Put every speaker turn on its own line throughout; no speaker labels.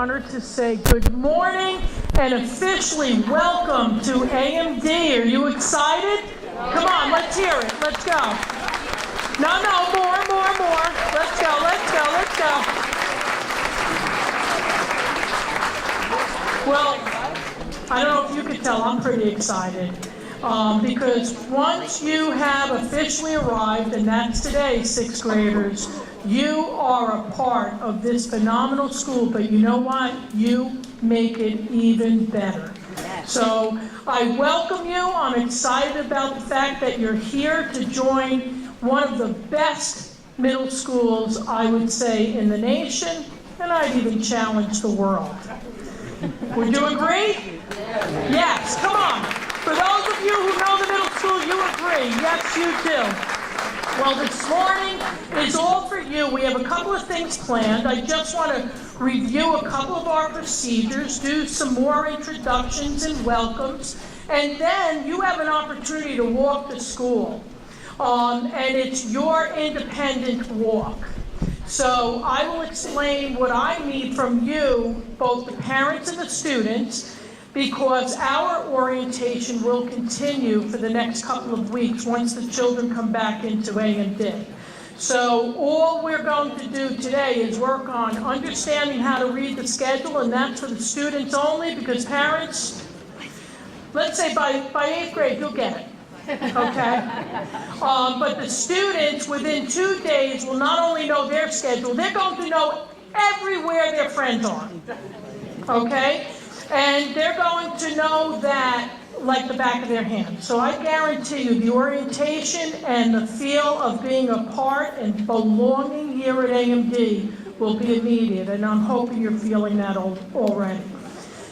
honor to say good morning and officially welcome to AMD. Are you excited? Come on, let's hear it. Let's go. No, more. Let's go. Well, I don't know if you could tell, I'm pretty excited. Because once you have officially arrived, and that's today, sixth graders, you are a part of this phenomenal school, but you know what? You make it even better. So I welcome you. I'm excited about the fact that you're here to join one of the best middle schools, I would say, in the nation, and I'd even challenge the world. Would you agree? Yes, come on. For those of you who know the middle school, you agree. Yes, you do. Well, this morning is all for you. We have a couple of things planned. I just want to review a couple of our procedures, do some more introductions and welcomes, and then you have an opportunity to walk the school. And it's your independent walk. So I will explain what I need from you, both the parents and the students, because our orientation will continue for the next couple of weeks once the children come back into AMD. So all we're going to do today is work on understanding how to read the schedule, and that's for the students only, because parents, let's say by 8th grade, you'll get it. Okay? But the students within 2 days will not only know their schedule, they're going to know everywhere their friends are. Okay? And they're going to know that like the back of their hand. So I guarantee you the orientation and the feel of being a part and belonging here at AMD will be immediate, and I'm hoping you're feeling that already.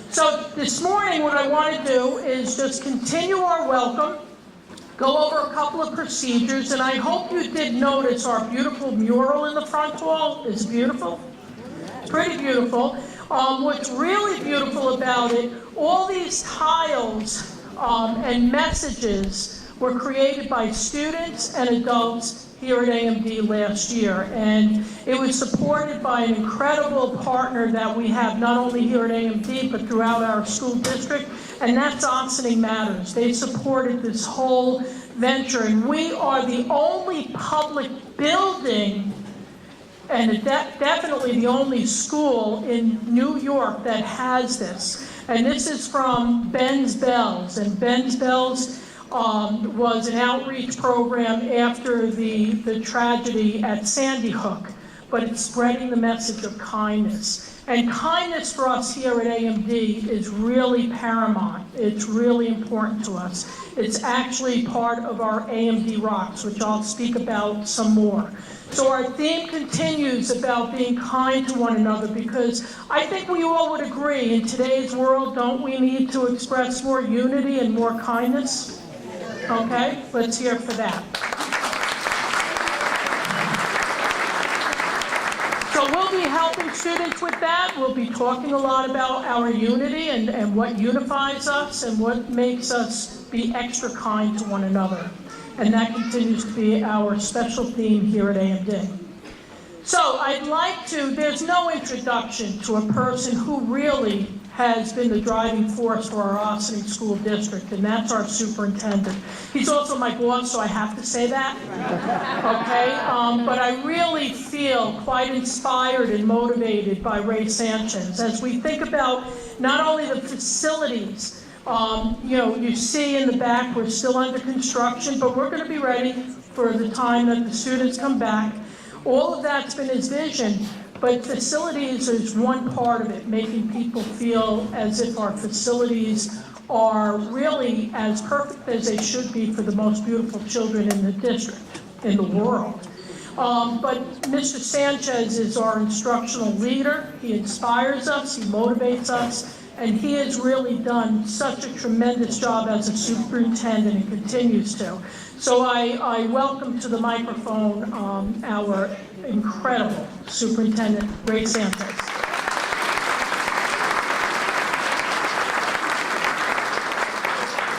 So this morning what I want to do is just continue our welcome, go over a couple of procedures, and I hope you did notice our beautiful mural in the front wall. Is it beautiful? It's pretty beautiful. What's really beautiful about it, all these tiles and messages were created by students and adults here at AMD last year. And it was supported by an incredible partner that we have not only here at AMD, but throughout our school district, and that's Opening Matters. They supported this whole venture, and we are the only public building and definitely the only school in New York that has this. And this is from Ben's Bells. And Ben's Bells was an outreach program after the tragedy at Sandy Hook. But it's spreading the message of kindness. And kindness for us here at AMD is really paramount. It's really important to us. It's actually part of our AMD Rocks, which I'll speak about some more. So our theme continues about being kind to one another, because I think we all would agree in today's world, don't we need to express more unity and more kindness? Okay, let's hear for that. So we'll be helping students with that. We'll be talking a lot about our unity and what unifies us and what makes us be extra kind to one another. And that continues to be our special theme here at AMD. So I'd like to, there's no introduction to a person who really has been the driving force for our Ossining School District, and that's our superintendent. He's also my boss, so I have to say that, okay? But I really feel quite inspired and motivated by Ray Sanchez as we think about not only the facilities. You see in the back, we're still under construction, but we're going to be ready for the time that the students come back. All of that's been his vision, but facilities is one part of it, making people feel as if our facilities are really as perfect as they should be for the most beautiful children in the district, in the world. But Mr. Sanchez is our instructional leader. He inspires us, he motivates us, and he has really done such a tremendous job as a superintendent and continues to. So I welcome to the microphone our incredible superintendent, Ray Sanchez.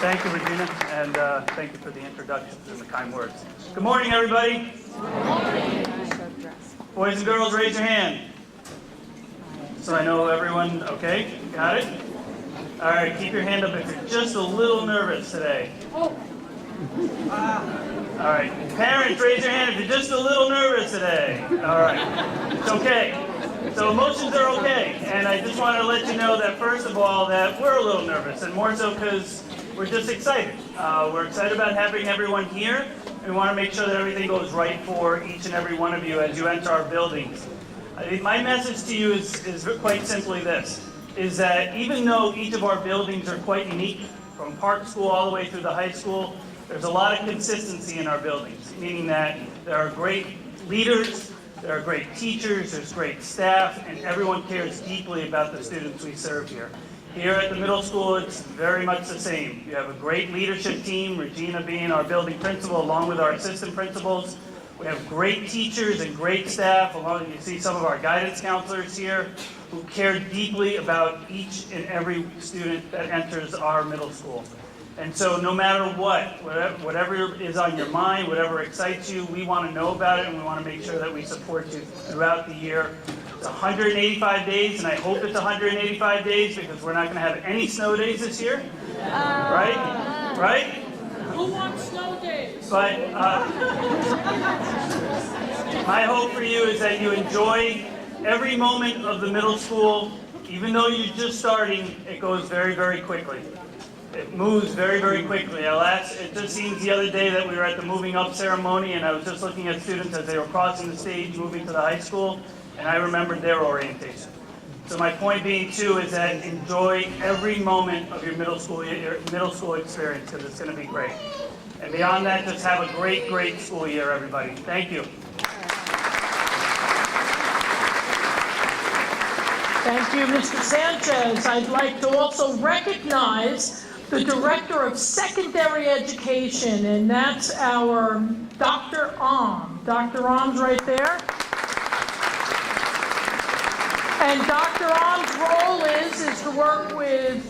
Thank you, Regina, and thank you for the introductions and the kind words. Good morning, everybody. Good morning. Boys and girls, raise your hand. so I know everyone, okay, got it? All right, keep your hand up if you're just a little nervous today. All right, parents, raise your hand if you're just a little nervous today. All right, it's okay. So emotions are okay, and I just wanted to let you know that first of all, that we're a little nervous, and more so because we're just excited. We're excited about having everyone here, and we want to make sure that everything goes right for each and every one of you as you enter our buildings. I think my message to you is quite simply this, is that even though each of our buildings are quite unique, from Park School all the way through the high school, there's a lot of consistency in our buildings, meaning that there are great leaders, there are great teachers, there's great staff, and everyone cares deeply about the students we serve here. Here at the middle school, it's very much the same. You have a great leadership team, Regina being our building principal, along with our assistant principals. We have great teachers and great staff, along with, you see some of our guidance counselors here, who care deeply about each and every student that enters our middle school. And so no matter whatever is on your mind, whatever excites you, we want to know about it, and we want to make sure that we support you throughout the year. It's 185 days, and I hope it's 185 days because we're not going to have any snow days this year. Right? Right?
Who wants snow days?
But my hope for you is that you enjoy every moment of the middle school. Even though you're just starting, it goes very, very quickly. It moves very, very quickly. It just seems the other day that we were at the moving up ceremony, and I was just looking at students as they were crossing the stage, moving to the high school, and I remembered their orientation. So my point being, too, is that enjoy every moment of your middle school experience, because it's going to be great. And beyond that, just have a great, great school year, everybody. Thank you.
Thank you, Mr. Sanchez. I'd like to also recognize the Director of Secondary Education, and that's our Dr. Om. Dr. Om's right there. And Dr. Om's role is to work with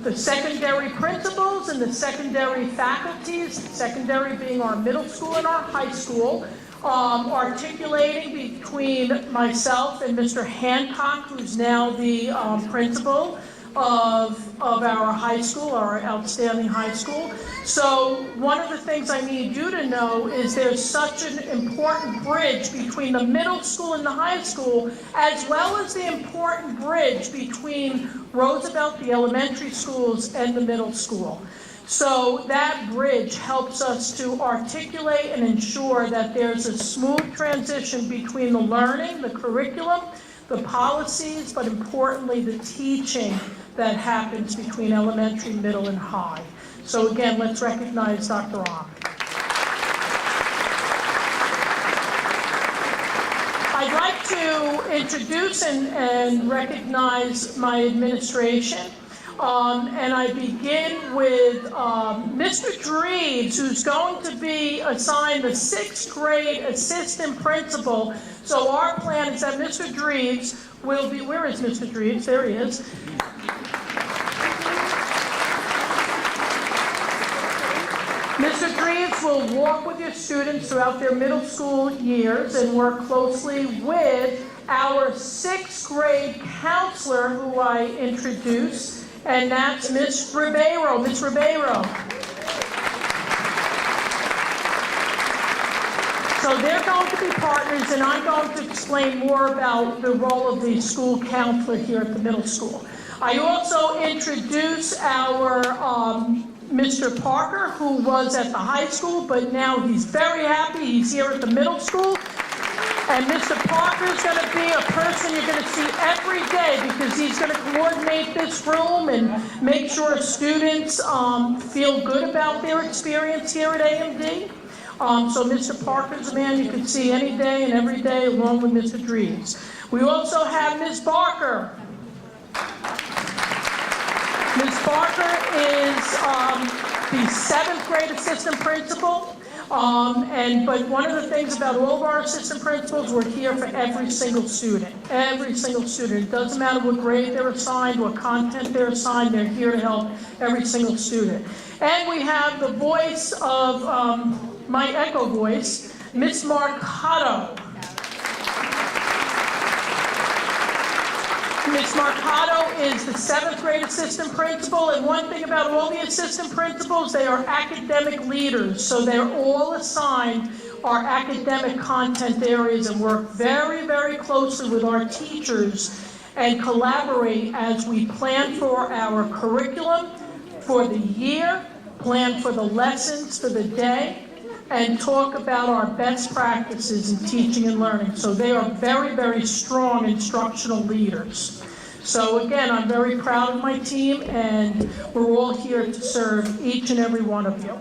the secondary principals and the secondary faculties, secondary being our middle school and our high school, articulating between myself and Mr. Hancock, who's now the principal of our high school, our outstanding high school. So one of the things I need you to know is there's such an important bridge between the middle school and the high school, as well as the important bridge between Roosevelt, the elementary schools, and the middle school. So that bridge helps us to articulate and ensure that there's a smooth transition between the learning, the curriculum, the policies, but importantly, the teaching that happens between elementary, middle, and high. So again, let's recognize Dr. Om. I'd like to introduce and recognize my administration. And I begin with Mr. Dreves, who's going to be assigned the 6th grade assistant principal. So our plan is that Mr. Dreves will be, where is Mr. Dreves? There he is. Mr. Dreves will walk with your students throughout their middle school years and work closely with our 6th grade counselor, who I introduce, and that's Ms. Ribeiro. Ms. Ribeiro. So they're going to be partners, and I'm going to explain more about the role of the school counselor here at the middle school. I also introduce our Mr. Parker, who was at the high school, but now he's very happy. He's here at the middle school. And Mr. Parker is going to be a person you're going to see every day, because he's going to coordinate this room and make sure students feel good about their experience here at AMD. So Mr. Parker's a man you can see any day and every day, along with Mr. Dreves. We also have Ms. Barker. Ms. Barker is the 7th grade assistant principal. But one of the things about all of our assistant principals, we're here for every single student. Every single student. It doesn't matter what grade they're assigned, what content they're assigned, they're here to help every single student. And we have the voice of my echo voice, Ms. Marcato. Ms. Marcato is the 7th grade assistant principal, and one thing about all the assistant principals, they are academic leaders, so they're all assigned our academic content areas and work very, very closely with our teachers and collaborate as we plan for our curriculum for the year, plan for the lessons for the day, and talk about our best practices in teaching and learning. So they are very, very strong instructional leaders. So again, I'm very proud of my team, and we're all here to serve each and every one of you.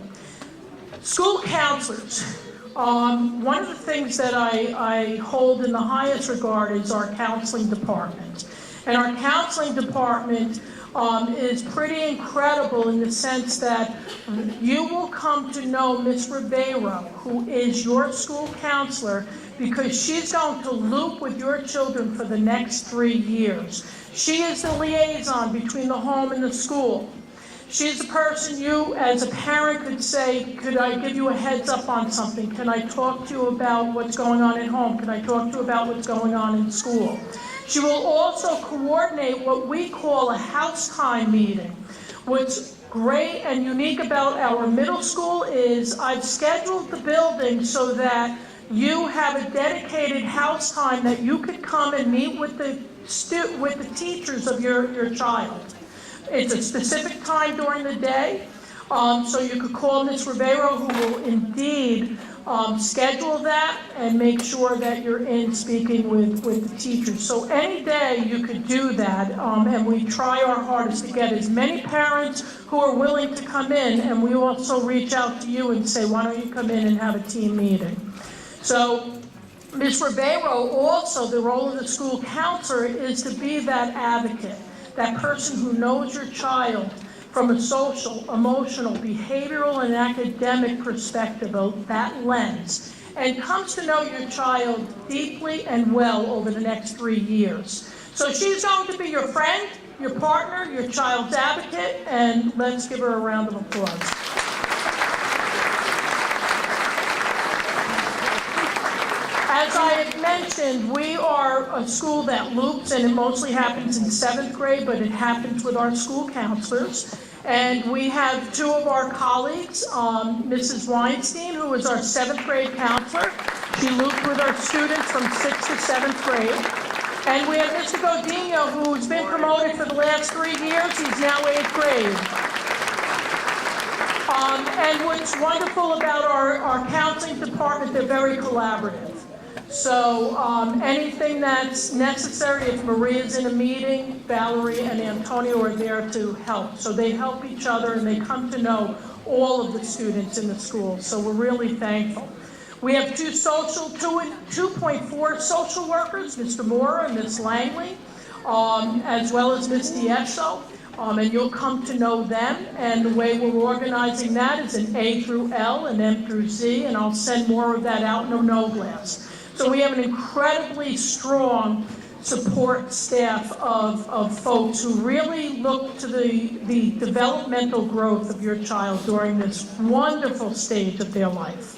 School counselors. One of the things that I hold in the highest regard is our counseling department. And our counseling department is pretty incredible in the sense that you will come to know Ms. Ribeiro, who is your school counselor, because she's going to loop with your children for the next 3 years. She is the liaison between the home and the school. She's the person you, as a parent, could say, could I give you a heads up on something? Can I talk to you about what's going on at home? Can I talk to you about what's going on in school? She will also coordinate what we call a house time meeting. What's great and unique about our middle school is I've scheduled the building so that you have a dedicated house time that you could come and meet with the teachers of your child. It's a specific time during the day, so you could call Ms. Ribeiro, who will indeed schedule that and make sure that you're in speaking with the teachers. So any day you could do that, and we try our hardest to get as many parents who are willing to come in, and we also reach out to you and say, why don't you come in and have a team meeting? So Ms. Ribeiro, also the role of the school counselor is to be that advocate, that person who knows your child from a social, emotional, behavioral, and academic perspective of that lens, and comes to know your child deeply and well over the next 3 years. So she's going to be your friend, your partner, your child's advocate, and let's give her a round of applause. As I had mentioned, we are a school that loops, and it mostly happens in 7th grade, but it happens with our school counselors. And we have 2 of our colleagues, Mrs. Weinstein, who is our 7th grade counselor. She looped with our students from 6th to 7th grade. And we have Mr. Godinho, who's been promoted for the last 3 years. He's now 8th grade. And what's wonderful about our counseling department, they're very collaborative. So anything that's necessary, if Maria's in a meeting, Valerie and Antonio are there to help. So they help each other, and they come to know all of the students in the school. So we're really thankful. We have 2.4 social workers, Mr. Moore and Ms. Langley, as well as Ms. Diesso. And you'll come to know them, and the way we're organizing that is an A through L and M through Z, and I'll send more of that out in a no blast. So we have an incredibly strong support staff of folks who really look to the developmental growth of your child during this wonderful stage of their life.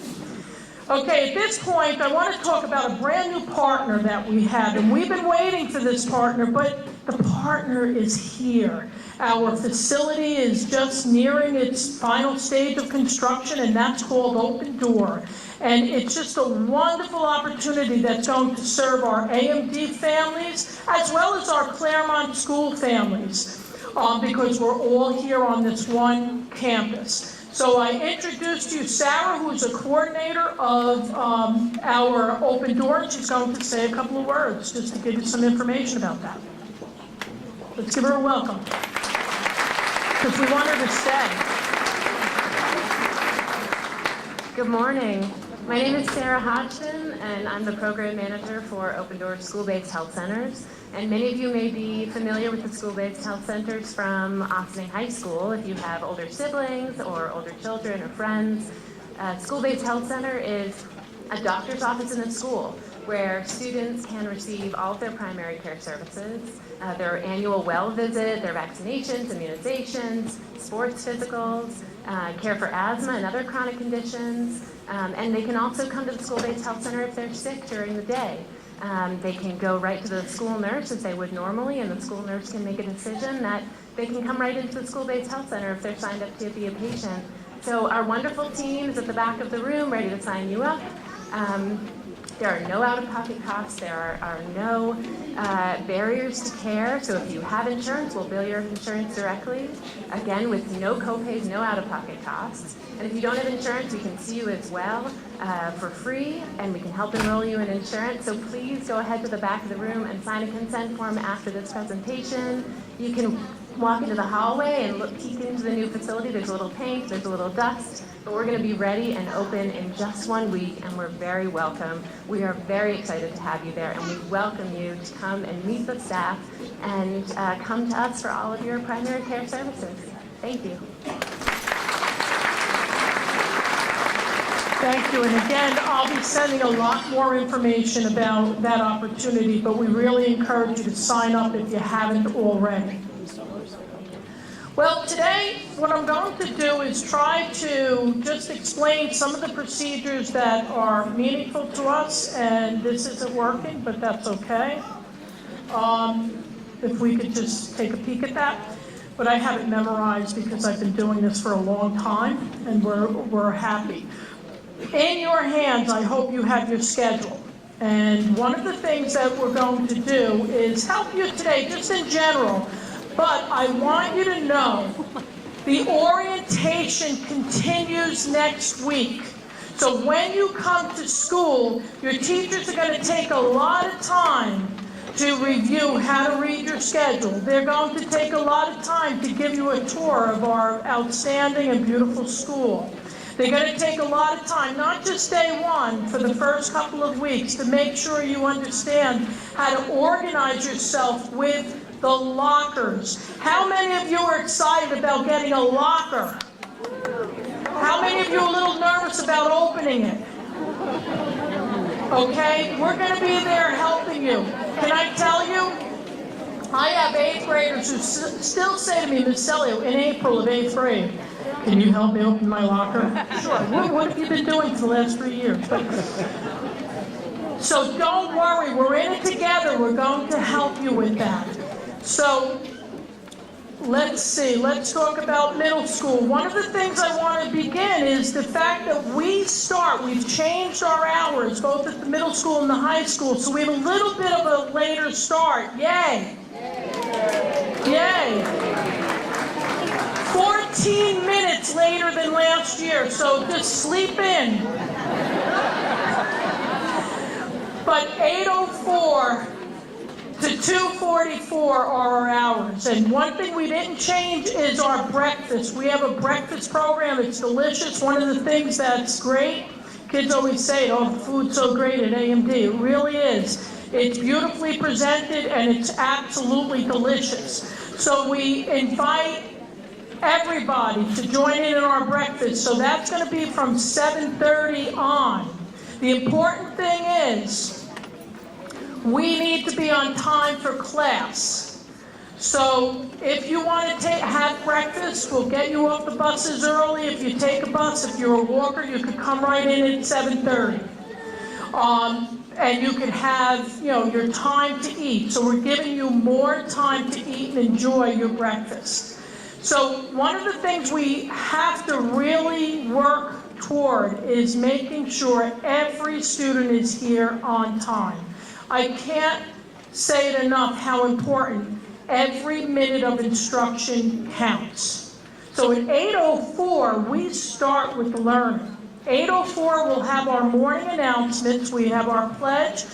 Okay, at this point, I want to talk about a brand new partner that we have, and we've been waiting for this partner, but the partner is here. Our facility is just nearing its final stage of construction, and that's called Open Door. And it's just a wonderful opportunity that's going to serve our AMD families, as well as our Claremont school families, because we're all here on this one campus. So I introduced you Sarah, who's a coordinator of our Open Door, and she's going to say a couple of words just to give you some information about that. Let's give her a welcome, because we want her to stay.
Good morning. My name is Sarah Hodgson, and I'm the program manager for Open Door School-Based Health Centers. And many of you may be familiar with the school-based health centers from Ossining High School if you have older siblings or older children or friends. School-based health center is a doctor's office in the school where students can receive all of their primary care services, their annual well visit, their vaccinations, immunizations, sports physicals, care for asthma and other chronic conditions, and they can also come to the school-based health center if they're sick during the day. They can go right to the school nurse as they would normally, and the school nurse can make a decision that they can come right into the school-based health center if they're signed up to be a patient. So our wonderful team is at the back of the room ready to sign you up. There are no out-of-pocket costs. There are no barriers to care. So if you have insurance, we'll bill your insurance directly. Again, with no copays, no out-of-pocket costs. And if you don't have insurance, we can see you as well for free, and we can help enroll you in insurance. So please go ahead to the back of the room and sign a consent form after this presentation. You can walk into the hallway and peek into the new facility. There's a little paint, there's a little dust, but we're going to be ready and open in just 1 week, and we're very welcome. We are very excited to have you there, and we welcome you to come and meet the staff and come to us for all of your primary care services. Thank you.
Thank you, and again, I'll be sending a lot more information about that opportunity, but we really encourage you to sign up if you haven't already. Well, today, what I'm going to do is try to just explain some of the procedures that are meaningful to us, and this isn't working, but that's okay. If we could just take a peek at that. But I have it memorized because I've been doing this for a long time, and we're happy. In your hands, I hope you have your schedule. And one of the things that we're going to do is help you today, just in general. But I want you to know the orientation continues next week. So when you come to school, your teachers are going to take a lot of time to review how to read your schedule. They're going to take a lot of time to give you a tour of our outstanding and beautiful school. They're going to take a lot of time, not just day one, for the first couple of weeks, to make sure you understand how to organize yourself with the lockers. How many of you are excited about getting a locker? How many of you are a little nervous about opening it? Okay, we're going to be there helping you. Can I tell you? I have 8th graders who still say to me, Ms. Celio, in April of 8th grade, can you help me open my locker? Sure. What have you been doing for the last 3 years? So don't worry, we're in it together. We're going to help you with that. So let's see, let's talk about middle school. One of the things I want to begin is the fact that we've changed our hours, both at the middle school and the high school, so we have a little bit of a later start. Yay! Yay! 14 minutes later than last year, so just sleep in. But 8:04 to 2:44 are our hours. And one thing we didn't change is our breakfast. We have a breakfast program. It's delicious. One of the things that's great, kids always say, oh, the food's so great at AMD. It really is. It's beautifully presented, and it's absolutely delicious. So we invite everybody to join in our breakfast. So that's going to be from 7:30 on. The important thing is, we need to be on time for class. So if you want to have breakfast, we'll get you off the buses early. If you take a bus, if you're a walker, you could come right in at 7:30. And you can have, your time to eat. So we're giving you more time to eat and enjoy your breakfast. So one of the things we have to really work toward is making sure every student is here on time. I can't say it enough how important every minute of instruction counts. So at 8:04, we start with the learning. 8:04, we'll have our morning announcements. We have our pledge.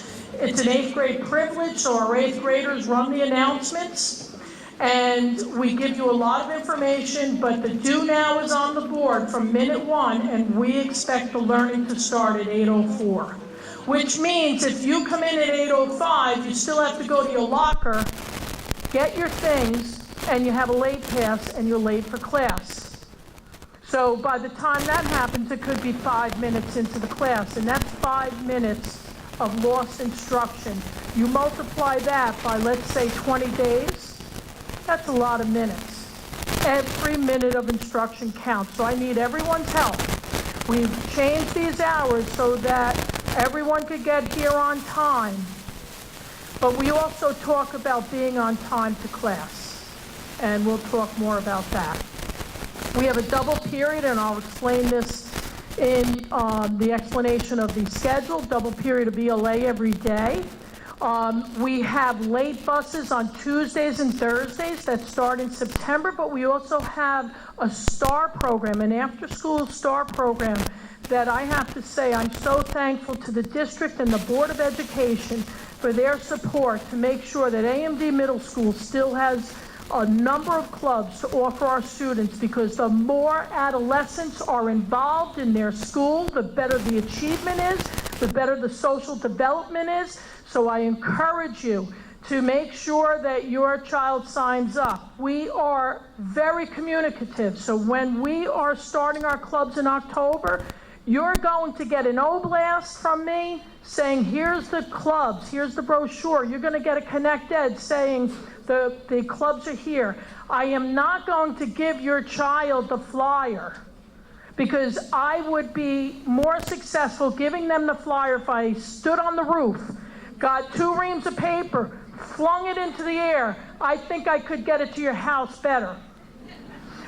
It's an 8th grade privilege, so our 8th graders run the announcements. And we give you a lot of information, but the do now is on the board from minute 1, and we expect the learning to start at 8:04. Which means if you come in at 8:05, you still have to go to your locker, get your things, and you have a late pass, and you're late for class. So by the time that happens, it could be 5 minutes into the class, and that's 5 minutes of lost instruction. You multiply that by, let's say, 20 days, that's a lot of minutes. Every minute of instruction counts, so I need everyone's help. We've changed these hours so that everyone could get here on time, But we also talk about being on time to class, and we'll talk more about that. We have a double period, and I'll explain this in the explanation of the schedule, double period of ELA every day. We have late buses on Tuesdays and Thursdays that start in September, but we also have a STAR program, an after-school STAR program that I have to say I'm so thankful to the district and the Board of Education for their support to make sure that AMD Middle School still has a number of clubs to offer our students, because the more adolescents are involved in their school, the better the achievement is, the better the social development is. So I encourage you to make sure that your child signs up. We are very communicative, so when we are starting our clubs in October, you're going to get an oblast from me saying, here's the clubs, here's the brochure. You're going to get a Connect Ed saying the clubs are here. I am not going to give your child the flyer, because I would be more successful giving them the flyer if I stood on the roof, got 2 reams of paper, flung it into the air. I think I could get it to your house better.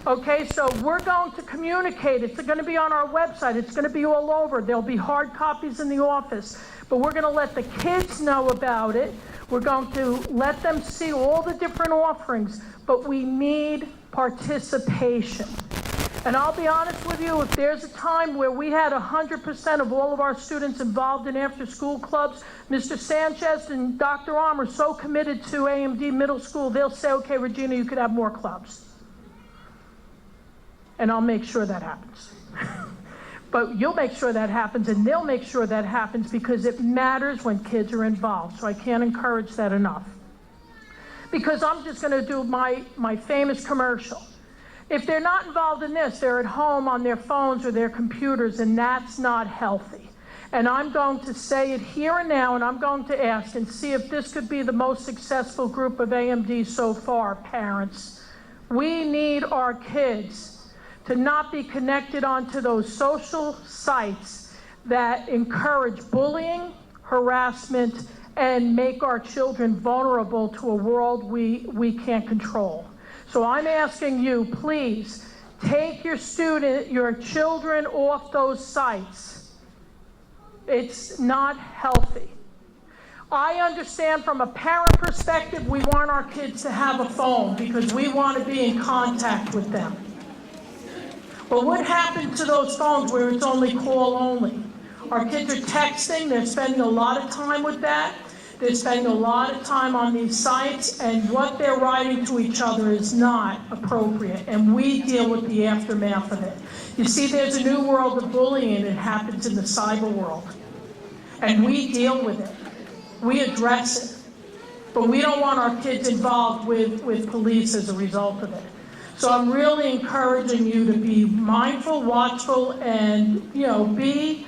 Okay, so we're going to communicate. It's going to be on our website. It's going to be all over. There'll be hard copies in the office. But we're going to let the kids know about it. We're going to let them see all the different offerings. But we need participation. And I'll be honest with you, if there's a time where we had 100% of all of our students involved in after-school clubs, Mr. Sanchez and Dr. Arm are so committed to AMD Middle School, they'll say, okay, Regina, you could have more clubs. And I'll make sure that happens. But you'll make sure that happens, and they'll make sure that happens, because it matters when kids are involved. So I can't encourage that enough. Because I'm just going to do my famous commercial. If they're not involved in this, they're at home on their phones or their computers, and that's not healthy. And I'm going to say it here and now, and I'm going to ask and see if this could be the most successful group of AMD so far, parents. We need our kids to not be connected onto those social sites that encourage bullying, harassment, and make our children vulnerable to a world we can't control. So I'm asking you, please, take your children off those sites. It's not healthy. I understand from a parent perspective, we want our kids to have a phone because we want to be in contact with them. But what happened to those phones where it's only call only? Our kids are texting, they're spending a lot of time with that. They're spending a lot of time on these sites, and what they're writing to each other is not appropriate, and we deal with the aftermath of it. You see, there's a new world of bullying, and it happens in the cyber world, and we deal with it. We address it, but we don't want our kids involved with police as a result of it. So I'm really encouraging you to be mindful, watchful, and be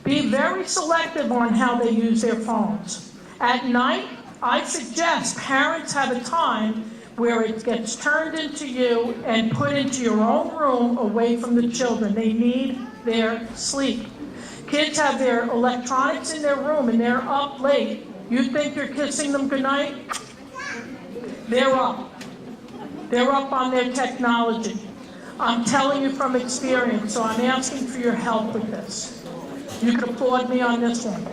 very selective on how they use their phones. At night, I suggest parents have a time where it gets turned into you and put into your own room away from the children. They need their sleep. Kids have their electronics in their room and they're up late. You think you're kissing them goodnight? They're up. They're up on their technology. I'm telling you from experience, so I'm asking for your help with this. You can applaud me on this one.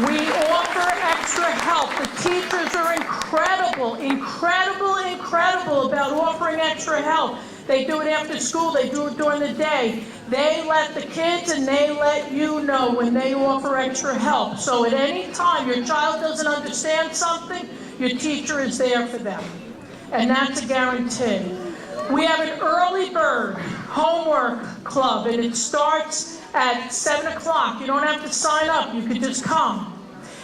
We offer extra help. The teachers are incredible about offering extra help. They do it after school, they do it during the day. They let the kids and they let you know when they offer extra help. So at any time your child doesn't understand something, your teacher is there for them. And that's a guarantee. We have an early bird homework club, and it starts at 7 o'clock. You don't have to sign up, you can just come.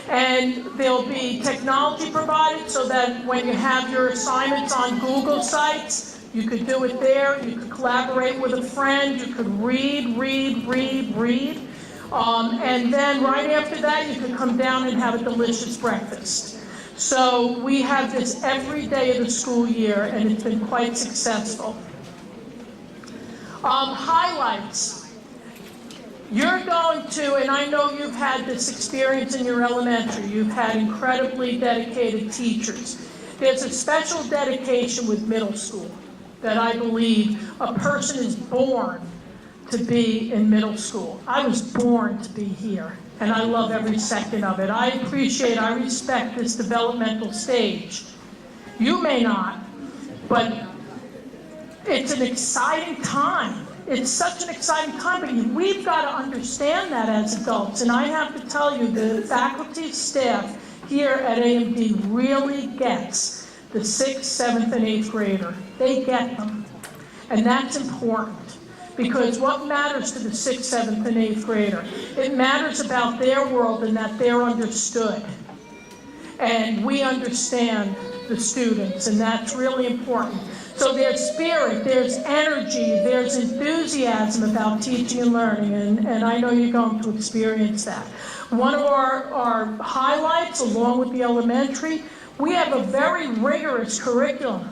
And there'll be technology provided so that when you have your assignments on Google Sites, you could do it there, you could collaborate with a friend, you could read. And then right after that, you could come down and have a delicious breakfast. So we have this every day of the school year, and it's been quite successful. Highlights. You're going to, and I know you've had this experience in your elementary, you've had incredibly dedicated teachers. There's a special dedication with middle school that I believe a person is born to be in middle school. I was born to be here, and I love every second of it. I appreciate, I respect this developmental stage. You may not, but it's an exciting time. It's such an exciting time, but we've got to understand that as adults. And I have to tell you, the faculty staff here at AMD really gets the 6th, 7th, and 8th grader. They get them. And that's important, because what matters to the 6th, 7th, and 8th grader? It matters about their world and that they're understood. And we understand the students, and that's really important. So there's spirit, there's energy, there's enthusiasm about teaching and learning, and I know you're going to experience that. One of our highlights, along with the elementary, we have a very rigorous curriculum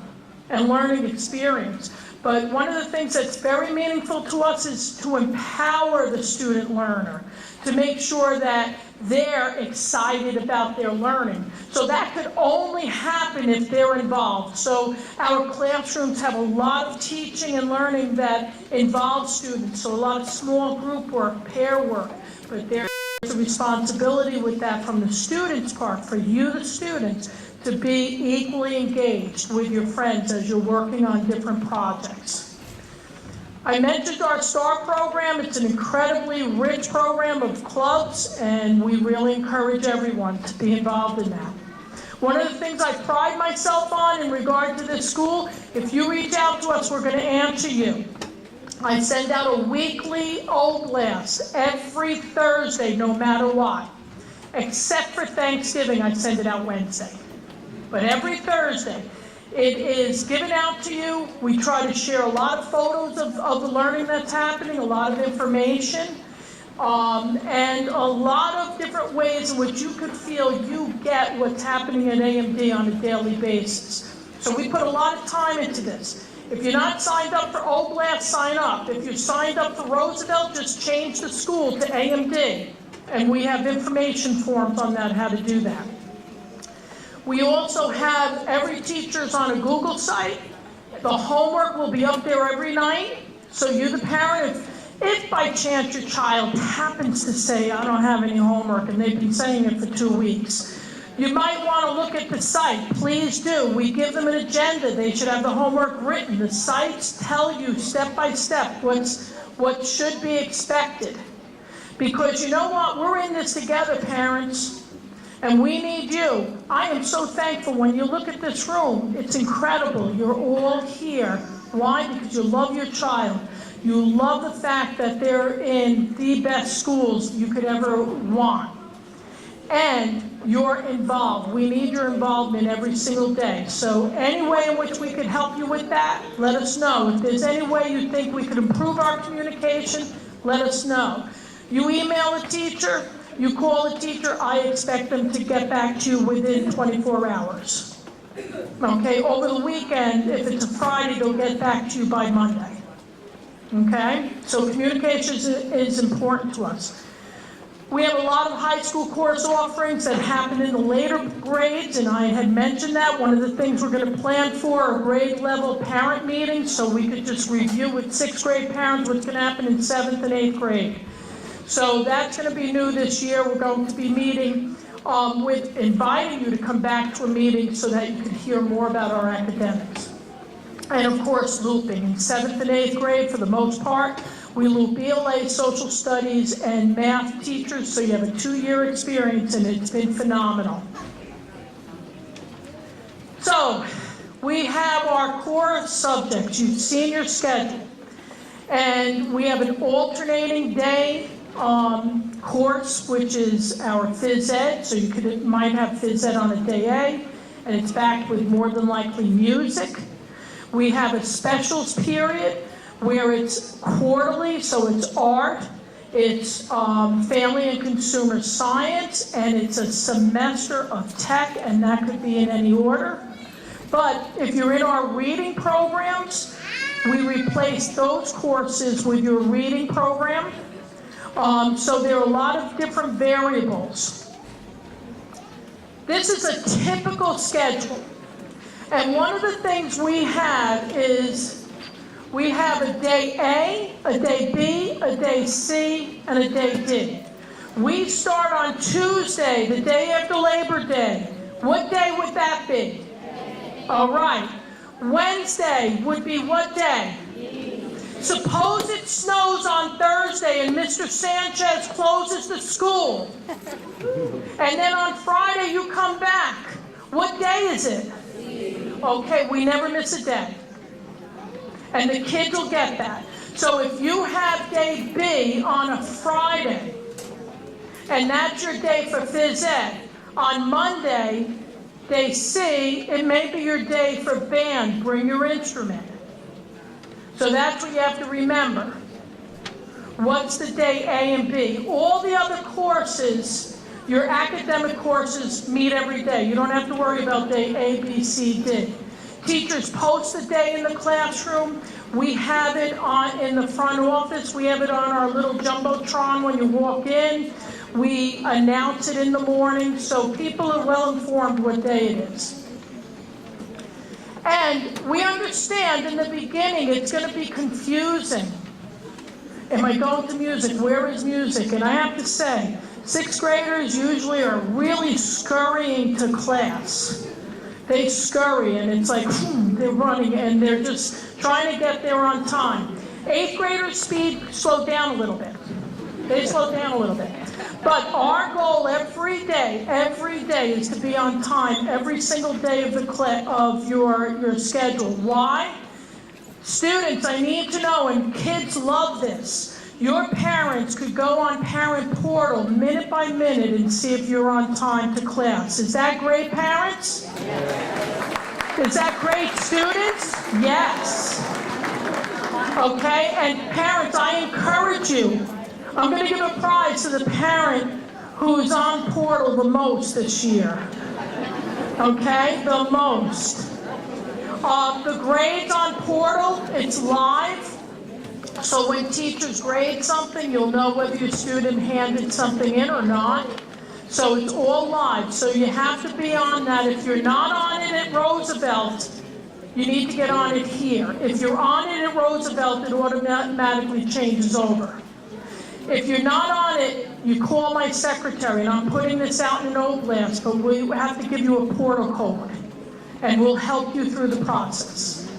and learning experience. But one of the things that's very meaningful to us is to empower the student learner, to make sure that they're excited about their learning. So that could only happen if they're involved. So our classrooms have a lot of teaching and learning that involves students. So a lot of small group work, pair work, but there's a responsibility with that from the students' part, for you, the students, to be equally engaged with your friends as you're working on different projects. I mentioned our STAR program. It's an incredibly rich program of clubs, and we really encourage everyone to be involved in that. One of the things I pride myself on in regard to this school, if you reach out to us, we're going to answer you. I send out a weekly OUFSD every Thursday, no matter what. Except for Thanksgiving, I send it out Wednesday. But every Thursday, it is given out to you. We try to share a lot of photos of the learning that's happening, a lot of information, and a lot of different ways in which you could feel you get what's happening at AMD on a daily basis. So we put a lot of time into this. If you're not signed up for OUFSD, sign up. If you're signed up for Roosevelt, just change the school to AMD. And we have information forms on that, how to do that. We also have every teacher's on a Google site. The homework will be up there every night. So you, the parent, if by chance your child happens to say, I don't have any homework, and they've been saying it for 2 weeks, you might want to look at the site. Please do. We give them an agenda. They should have the homework written. The sites tell you step by step what should be expected. Because you know what? We're in this together, parents. And we need you. I am so thankful when you look at this room. It's incredible. You're all here. Why? Because you love your child. You love the fact that they're in the best schools you could ever want. And you're involved. We need your involvement every single day. So any way in which we could help you with that, let us know. If there's any way you think we could improve our communication, let us know. You email a teacher, you call a teacher, I expect them to get back to you within 24 hours. Okay, over the weekend, if it's a Friday, they'll get back to you by Monday. Okay, so communication is important to us. We have a lot of high school course offerings that happen in the later grades, and I had mentioned that. One of the things we're going to plan for are grade level parent meetings, so we could just review with 6th grade parents what's going to happen in 7th and 8th grade. So that's going to be new this year. We're going to be meeting with inviting you to come back to a meeting so that you can hear more about our academics. And of course, looping. In 7th and 8th grade, for the most part, we loop ELA, social studies, and math teachers, so you have a 2-year experience, and it's been phenomenal. So, we have our core subjects. You've seen your schedule. And we have an alternating day course, which is our phys ed, so you might have phys ed on a day A, and it's backed with more than likely music. We have a specials period where it's quarterly, so it's art, it's family and consumer science, and it's a semester of tech, and that could be in any order. But if you're in our reading programs, we replace those courses with your reading program. So there are a lot of different variables. This is a typical schedule. And one of the things we have is we have a day A, a day B, a day C, and a day D. We start on Tuesday, the day after Labor Day. What day would that be? All right. Wednesday would be what day? Suppose it snows on Thursday and Mr. Sanchez closes the school. And then on Friday you come back. What day is it? Okay, we never miss a day. And the kids will get that. So if you have day B on a Friday, and that's your day for phys ed, on Monday, day C, it may be your day for band, bring your instrument. So that's what you have to remember. What's the day A and B? All the other courses, your academic courses, meet every day. You don't have to worry about day A, B, C, D. Teachers post the day in the classroom. We have it in the front office. We have it on our little Jumbotron when you walk in. We announce it in the morning, so people are well informed what day it is. And we understand in the beginning it's going to be confusing. Am I going to music? Where is music? And I have to say, 6th graders usually are really scurrying to class. They scurry, and it's like, they're running, and they're just trying to get there on time. 8th graders' speed slowed down a little bit. They slowed down a little bit. But our goal every day is to be on time every single day of your schedule. Why? Students, I need to know, and kids love this, your parents could go on Parent Portal minute by minute and see if you're on time to class. Is that great, parents? Is that great, students? Yes. Okay, and parents, I encourage you. I'm going to give a prize to the parent who's on Portal the most this year. Okay, the most. The grades on Portal, it's live. So when teachers grade something, you'll know whether your student handed something in or not. So it's all live. So you have to be on that. If you're not on it at Roosevelt, you need to get on it here. If you're on it at Roosevelt, it automatically changes over. If you're not on it, you call my secretary, and I'm putting this out in an oblast, but we have to give you a portal code, and we'll help you through the process.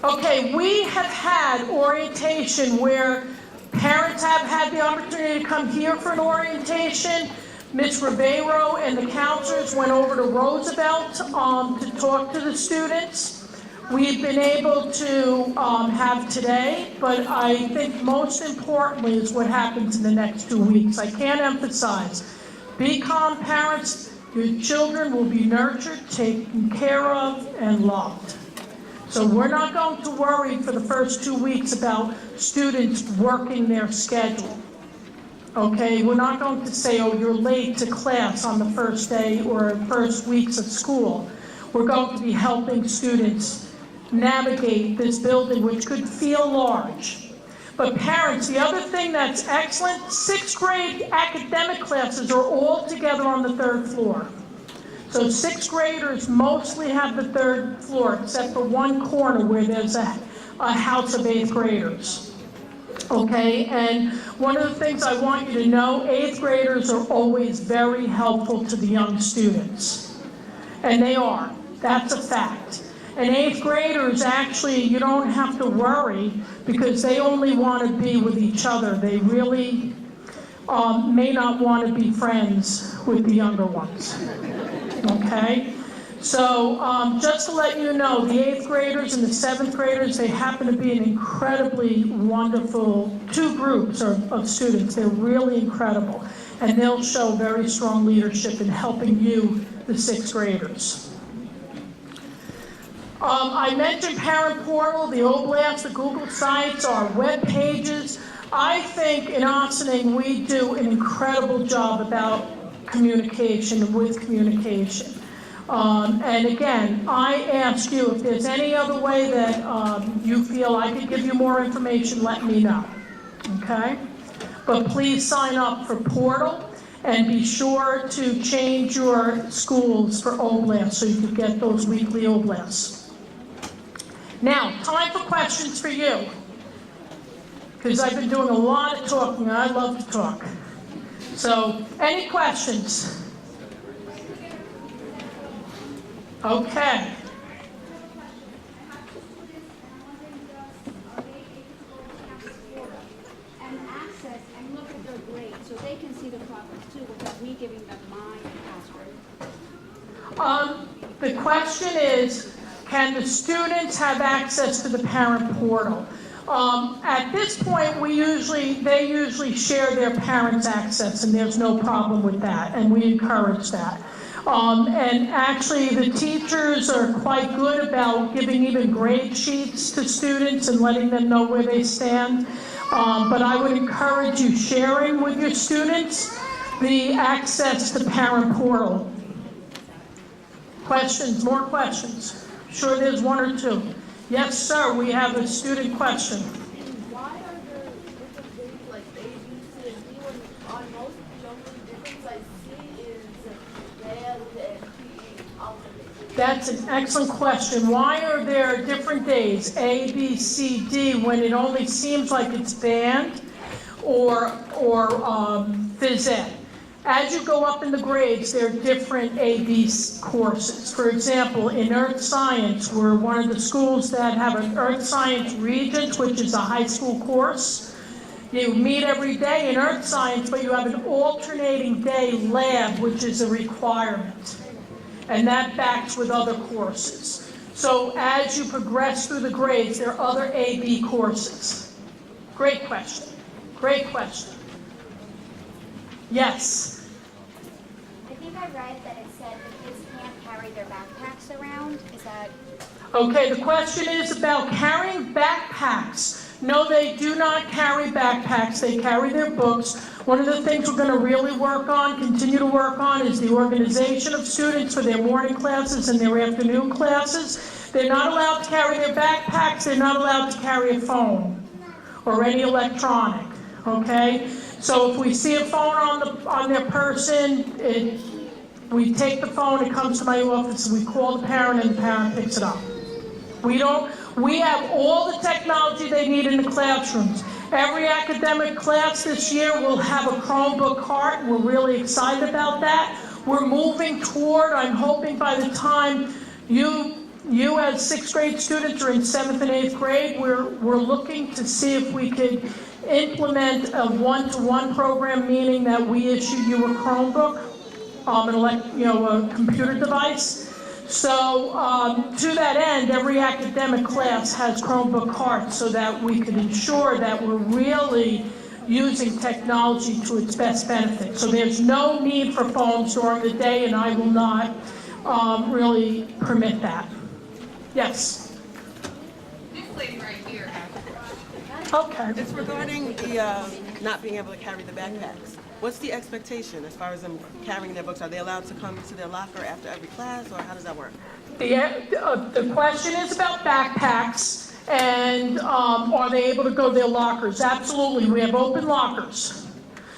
Okay, we have had orientation where parents have had the opportunity to come here for an orientation. Ms. Ribeiro and the counselors went over to Roosevelt to talk to the students. We've been able to have today, but I think most importantly is what happens in the next 2 weeks. I can't emphasize, be calm, parents. Your children will be nurtured, taken care of, and loved. So we're not going to worry for the first 2 weeks about students working their schedule. Okay, we're not going to say, oh, you're late to class on the first day or first weeks of school. We're going to be helping students navigate this building, which could feel large. But parents, the other thing that's excellent, 6th grade academic classes are all together on the 3rd floor. So 6th graders mostly have the 3rd floor, except for one corner where there's a house of 8th graders. Okay, and one of the things I want you to know, 8th graders are always very helpful to the young students. And they are. That's a fact. And 8th graders, actually, you don't have to worry because they only want to be with each other. They really may not want to be friends with the younger ones. Okay? So just to let you know, the 8th graders and the 7th graders, they happen to be an incredibly wonderful 2 groups of students. They're really incredible. And they'll show very strong leadership in helping you, the 6th graders. I mentioned Parent Portal, the Oblast, the Google Sites, our web pages. I think in Ossining we do an incredible job about communication, with communication. And again, I ask you, if there's any other way that you feel I could give you more information, let me know. okay? But please sign up for Portal and be sure to change your schools for OBLAST so you can get those weekly OBLASTs. Now, time for questions for you, because I've been doing a lot of talking and I love to talk. So, any questions? Okay.
And access and look at their grade, so they can see the progress too, without me giving them my password.
The question is, can the students have access to the parent portal? At this point, they usually share their parents' access, and there's no problem with that, and we encourage that. And actually, the teachers are quite good about giving even grade sheets to students and letting them know where they stand. But I would encourage you sharing with your students the access to parent portal. Questions, more questions? Sure there's one or two. Yes, sir, we have a student question.
Why are there different grades like A, B, C, and D when on most generally difference I see is band and PE alternate?
That's an excellent question. Why are there different days, A, B, C, D, when it only seems like it's band or phys ed? As you go up in the grades, there are different A/B courses. For example, in Earth Science, we're one of the schools that have an Earth Science Regents, which is a high school course. You meet every day in Earth Science, but you have an alternating day lab, which is a requirement. And that backs with other courses. So as you progress through the grades, there are other A/B courses. Great question. Great question. Yes.
I think I read that it said the kids can't carry their backpacks around. Is that?
Okay, the question is about carrying backpacks. No, they do not carry backpacks. They carry their books. One of the things we're going to really work on, continue to work on, is the organization of students for their morning classes and their afternoon classes. They're not allowed to carry their backpacks. They're not allowed to carry a phone or any electronic, okay? So if we see a phone on their person, we take the phone, it comes to my office, we call the parent, and the parent picks it up. We have all the technology they need in the classrooms. Every academic class this year will have a Chromebook cart. We're really excited about that. We're moving toward, I'm hoping by the time you as sixth grade students are in 7th and 8th grade, we're looking to see if we could implement a one-to-one program, meaning that we issue you a Chromebook, a computer device. So to that end, every academic class has Chromebook cards so that we can ensure that we're really using technology to its best benefit. So there's no need for phones during the day, and I will not really permit that. Yes?
This lady right here.
Okay.
It's regarding the not being able to carry the backpacks. What's the expectation as far as them carrying their books? Are they allowed to come to their locker after every class, or how does that work?
The question is about backpacks, and are they able to go to their lockers? Absolutely, we have open lockers.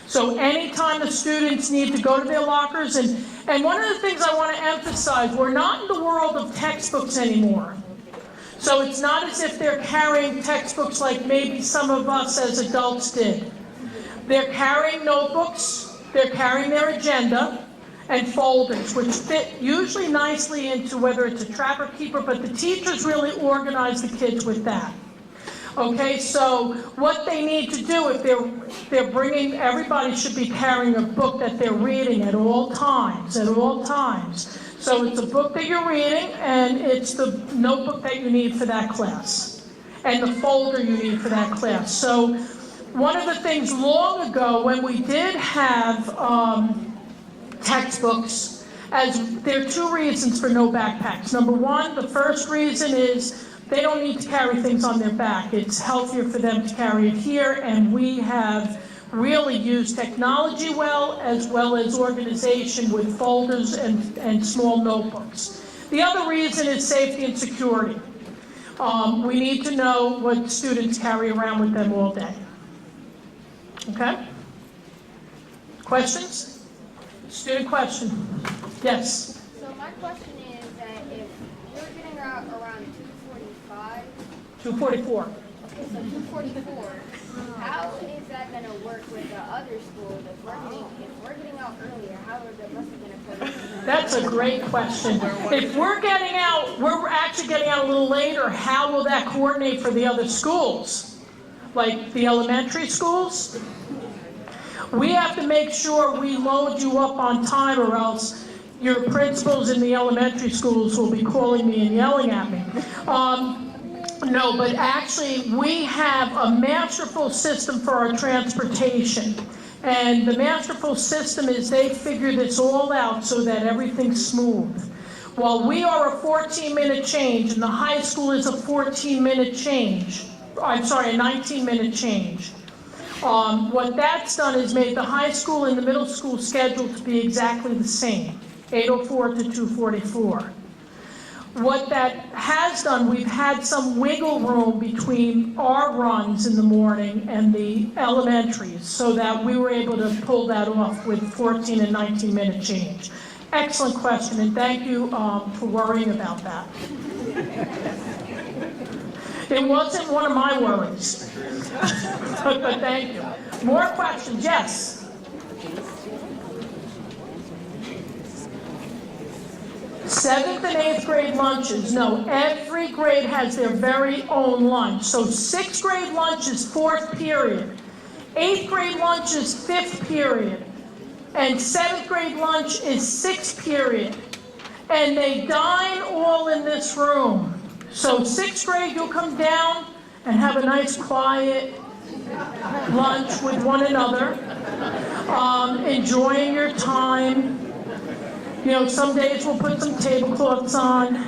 So anytime the students need to go to their lockers, and one of the things I want to emphasize, we're not in the world of textbooks anymore. So it's not as if they're carrying textbooks like maybe some of us as adults did. They're carrying notebooks, they're carrying their agenda, and folders, which fit usually nicely into whether it's a trapper keeper, but the teachers really organize the kids with that. Okay, so what they need to do, if they're bringing, everybody should be carrying a book that they're reading at all times, So it's a book that you're reading, and it's the notebook that you need for that class, and the folder you need for that class. So one of the things long ago, when we did have textbooks, there are two reasons for no backpacks. Number one, the first reason is they don't need to carry things on their back. It's healthier for them to carry it here, and we have really used technology well as organization with folders and small notebooks. The other reason is safety and security. We need to know what students carry around with them all day. Okay? Questions? Student question. Yes?
So my question is that if you're getting out around 2:45,
244.
okay, so 2:44, how is that going to work with the other schools? If we're getting out earlier, how are the buses going to coordinate?
That's a great question. If we're actually getting out a little later, how will that coordinate for the other schools? Like the elementary schools? We have to make sure we load you up on time, or else your principals in the elementary schools will be calling me and yelling at me. No, but actually, we have a masterful system for our transportation. And the masterful system is they figure this all out so that everything's smooth. While we are a 14-minute change, and the high school is a 14-minute change, I'm sorry, a 19-minute change. What that's done is made the high school and the middle school schedule to be exactly the same, 8:04 to 2:44. What that has done, we've had some wiggle room between our runs in the morning and the elementaries, so that we were able to pull that off with 14 and 19-minute change. Excellent question, and thank you for worrying about that. It wasn't one of my worries, but thank you. More questions? Yes? Seventh and eighth grade lunches. No, every grade has their very own lunch. So sixth grade lunch is fourth period. Eighth grade lunch is fifth period. And seventh grade lunch is sixth period. And they dine all in this room. So sixth grade, you'll come down and have a nice quiet lunch with one another, enjoying your time. You know, some days we'll put some tablecloths on.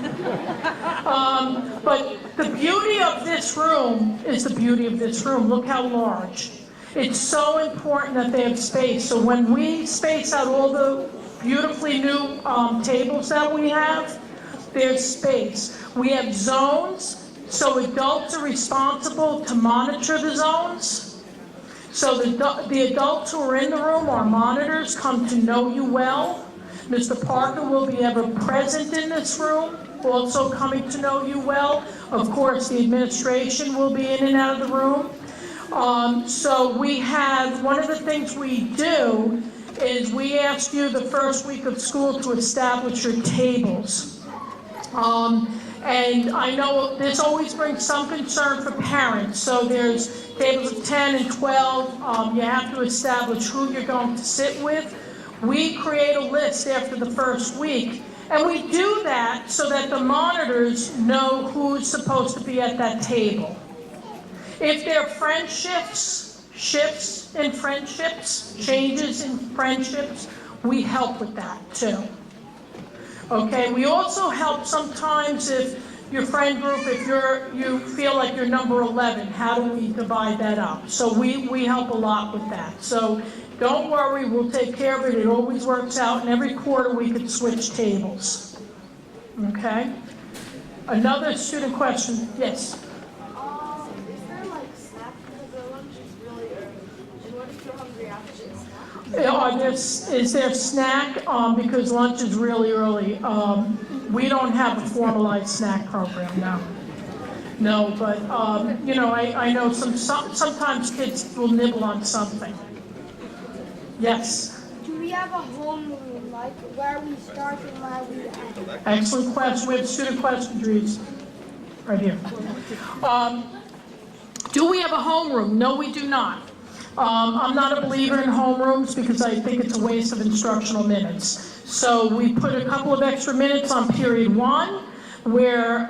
But the beauty of this room is the beauty of this room. Look how large. It's so important that they have space. So when we space out all the beautifully new tables that we have, there's space. We have zones, so adults are responsible to monitor the zones. So the adults who are in the room, our monitors, come to know you well. Mr. Parker will be ever present in this room, also coming to know you well. Of course, the administration will be in and out of the room. So we have, one of the things we do is we ask you the first week of school to establish your tables. And I know this always brings some concern for parents. So there's tables of 10 and 12. You have to establish who you're going to sit with. We create a list after the first week, and we do that so that the monitors know who's supposed to be at that table. If there are friendships, shifts in friendships, changes in friendships, we help with that too. Okay, we also help sometimes if your friend group, if you feel like you're number 11, how do we divide that up? So we help a lot with that. So don't worry, we'll take care of it. It always works out, and every quarter we could switch tables. Okay? Another student question. Yes?
Is there like snacks because the lunch is really early? And what if you're hungry after the snack?
Is there snack? Because lunch is really early. We don't have a formalized snack program now. No, but you know, I know sometimes kids will nibble on something. Yes.
Do we have a homeroom, like where we start and where we end?
Excellent question. We have student question, Dries. Right here. Do we have a homeroom? No, we do not. I'm not a believer in homerooms because I think it's a waste of instructional minutes. So we put a couple of extra minutes on period 1, where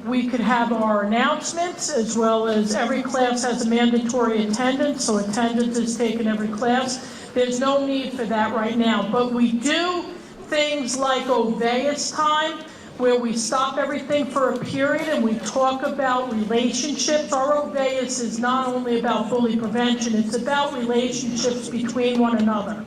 we could have our announcements, as well as every class has a mandatory attendance, so attendance is taken every class. There's no need for that right now, but we do things like OUFSD time, where we stop everything for a period and we talk about relationships. Our OUFSD is not only about bully prevention, it's about relationships between one another.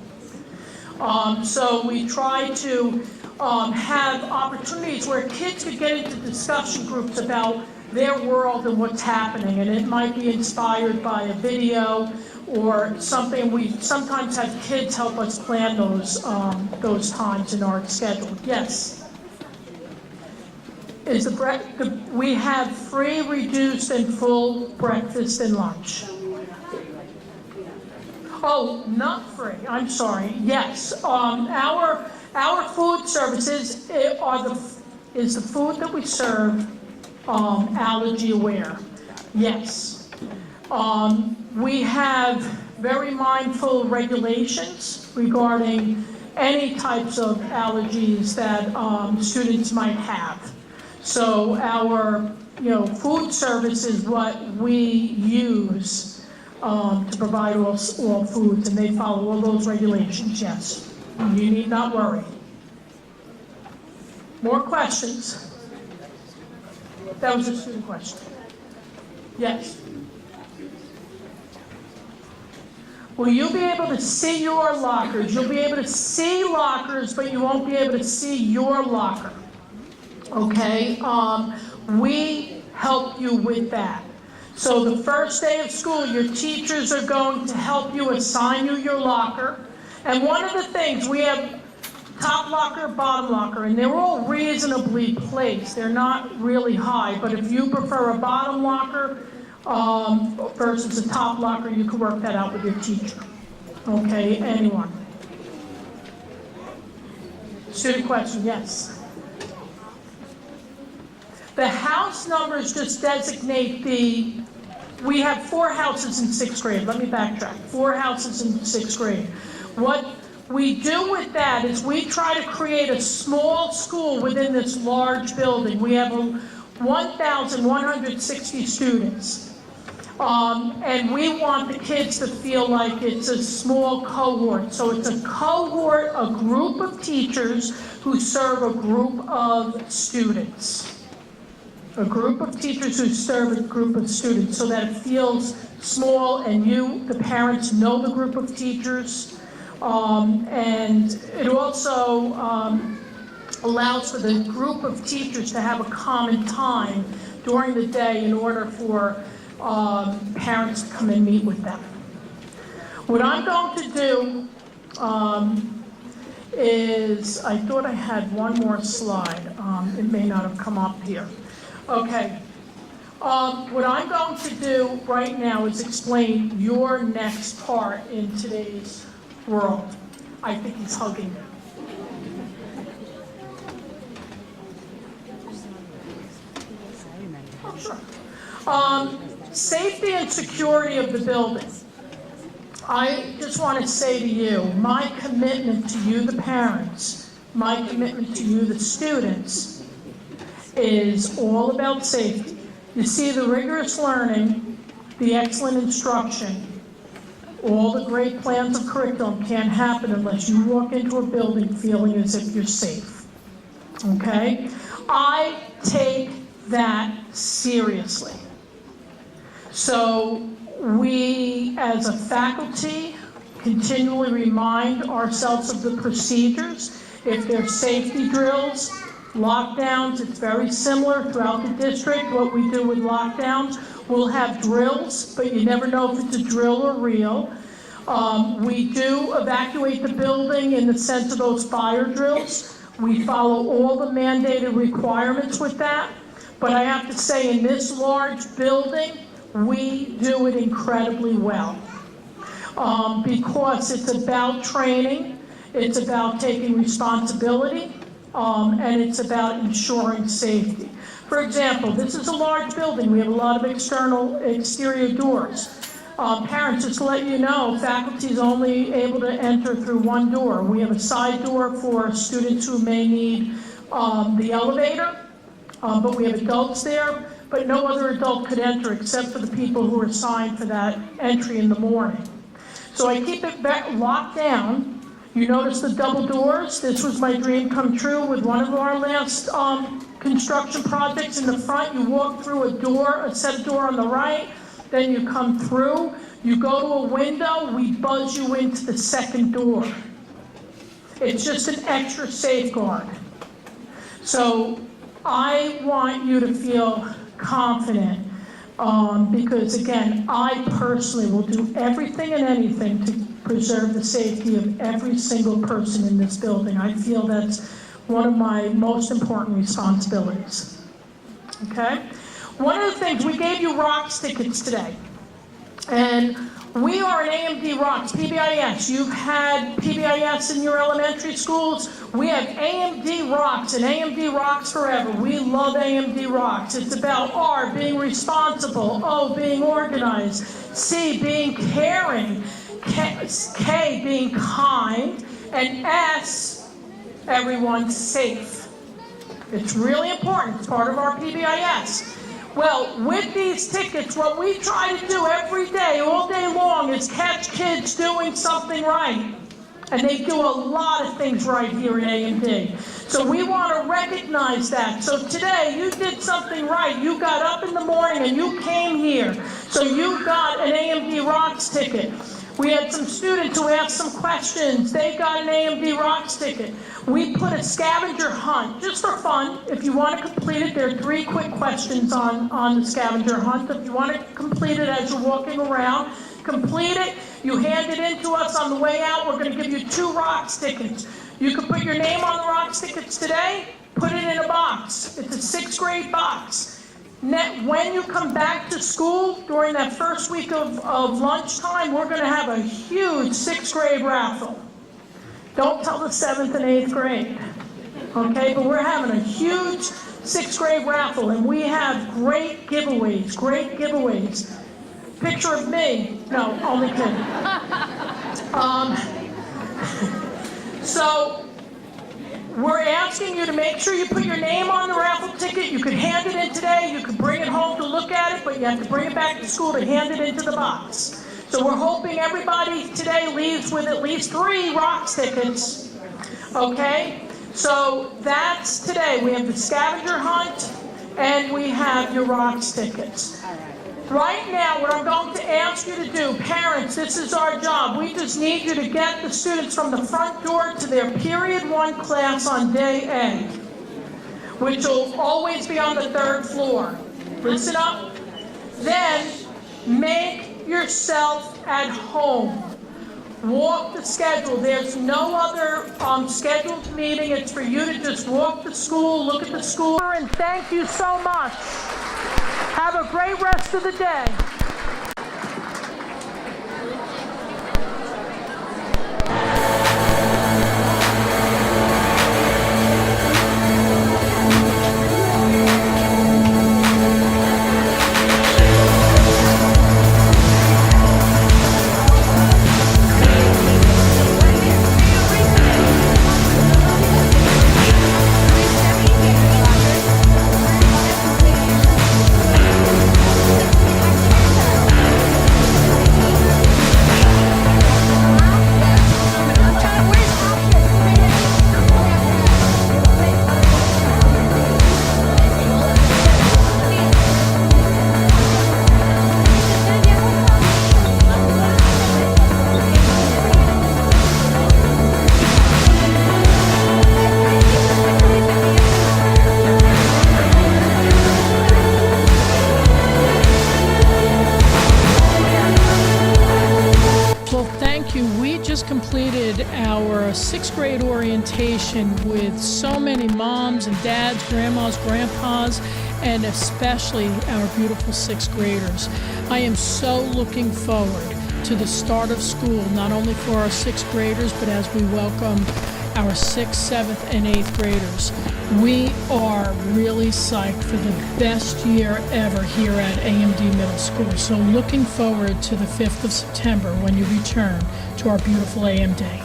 So we try to have opportunities where kids could get into discussion groups about their world and what's happening, and it might be inspired by a video or something. We sometimes have kids help us plan those times in our schedule. Yes. We have free, reduced, and full breakfast and lunch. Oh, not free, I'm sorry, yes. Our food services is the food that we serve allergy aware, yes. We have very mindful regulations regarding any types of allergies that students might have. So our, food service is what we use to provide all foods, and they follow all those regulations, yes. You need not worry. More questions? That was a student question. Yes. Will you be able to see your lockers? You'll be able to see lockers, but you won't be able to see your locker. Okay? We help you with that. So the first day of school, your teachers are going to help you assign you your locker. And one of the things, we have top locker, bottom locker, and they're all reasonably placed. They're not really high, but if you prefer a bottom locker versus a top locker, you can work that out with your teacher. Okay, anyone? Student question, yes. The house numbers just designate we have 4 houses in 6th grade. Let me backtrack. 4 houses in 6th grade. What we do with that is we try to create a small school within this large building. We have 1,160 students. And we want the kids to feel like it's a small cohort. So it's a cohort, a group of teachers who serve a group of students. A group of teachers who serve a group of students, so that it feels small and the parents, know the group of teachers. And it also allows for the group of teachers to have a common time during the day in order for parents to come and meet with them. What I'm going to do is, I thought I had one more slide. It may not have come up here. Okay. What I'm going to do right now is explain your next part in today's world. I think he's hugging me. Oh, sure. Safety and security of the building. I just want to say to you, my commitment to you, the parents, my commitment to you, the students, is all about safety. You see, the rigorous learning, the excellent instruction, all the great plans of curriculum can't happen unless you walk into a building feeling as if you're safe. Okay? I take that seriously. So we, as a faculty, continually remind ourselves of the procedures. If there's safety drills, lockdowns, it's very similar throughout the district. What we do with lockdowns, we'll have drills, but you never know if it's a drill or real. We do evacuate the building in the sense of those fire drills. We follow all the mandated requirements with that. But I have to say, in this large building, we do it incredibly well. Because it's about training, it's about taking responsibility, and it's about ensuring safety. For example, this is a large building. We have a lot of exterior doors. Parents, just to let you know, faculty is only able to enter through one door. We have a side door for students who may need the elevator, but we have adults there, but no other adult could enter except for the people who are assigned for that entry in the morning. So I keep it locked down. You notice the double doors? This was my dream come true with one of our last construction projects. In the front, you walk through a set door on the right, then you come through, you go to a window, we buzz you into the second door. It's just an extra safeguard. So I want you to feel confident Because again, I personally will do everything and anything to preserve the safety of every single person in this building. I feel that's one of my most important responsibilities. Okay? One of the things, we gave you ROCKS tickets today. And we are an AMD ROCKS, PBIS. You've had PBIS in your elementary schools. We have AMD ROCKS and AMD ROCKS forever. We love AMD ROCKS. It's about R, being responsible, O, being organized, C, being caring, K, being kind, and S, everyone's safe. It's really important. It's part of our PBIS. Well, with these tickets, what we try to do every day, all day long, is catch kids doing something right. And they do a lot of things right here at AMD. So we want to recognize that. So today, you did something right. You got up in the morning and you came here. So you got an AMD ROCKS ticket. We had some students who asked some questions. They got an AMD ROCKS ticket. We put a scavenger hunt, just for fun. If you want to complete it, there are 3 quick questions on the scavenger hunt. If you want to complete it as you're walking around, complete it. You hand it in to us on the way out. We're going to give you 2 ROCKS tickets. You can put your name on the ROCKS tickets today, put it in a box. It's a 6th grade box. When you come back to school during that first week of lunchtime, we're going to have a huge 6th grade raffle. Don't tell the 7th and 8th grade, okay? But we're having a huge 6th grade raffle, and we have great giveaways, Picture of me. No, only kidding. So we're asking you to make sure you put your name on the raffle ticket. You could hand it in today. You could bring it home to look at it, but you have to bring it back to school to hand it into the box. So we're hoping everybody today leaves with at least 3 ROCKS tickets, okay? So that's today. We have the scavenger hunt, and we have your ROCKS tickets. Right now, what I'm going to ask you to do, parents, this is our job. We just need you to get the students from the front door to their period 1 class on day A, which will always be on the 3rd floor. Listen up. Then make yourself at home. Walk the schedule. There's no other scheduled meeting. It's for you to just walk to school, look at the school, and thank you so much. Have a great rest of the day. Completed our 6th grade orientation with so many moms and dads, grandmas, grandpas, and especially our beautiful 6th graders. I am so looking forward to the start of school, not only for our 6th graders, but as we welcome our 6th, 7th, and 8th graders. We are really psyched for the best year ever here at AMD Middle School. So looking forward to the 5th of September when you return to our beautiful AM Day.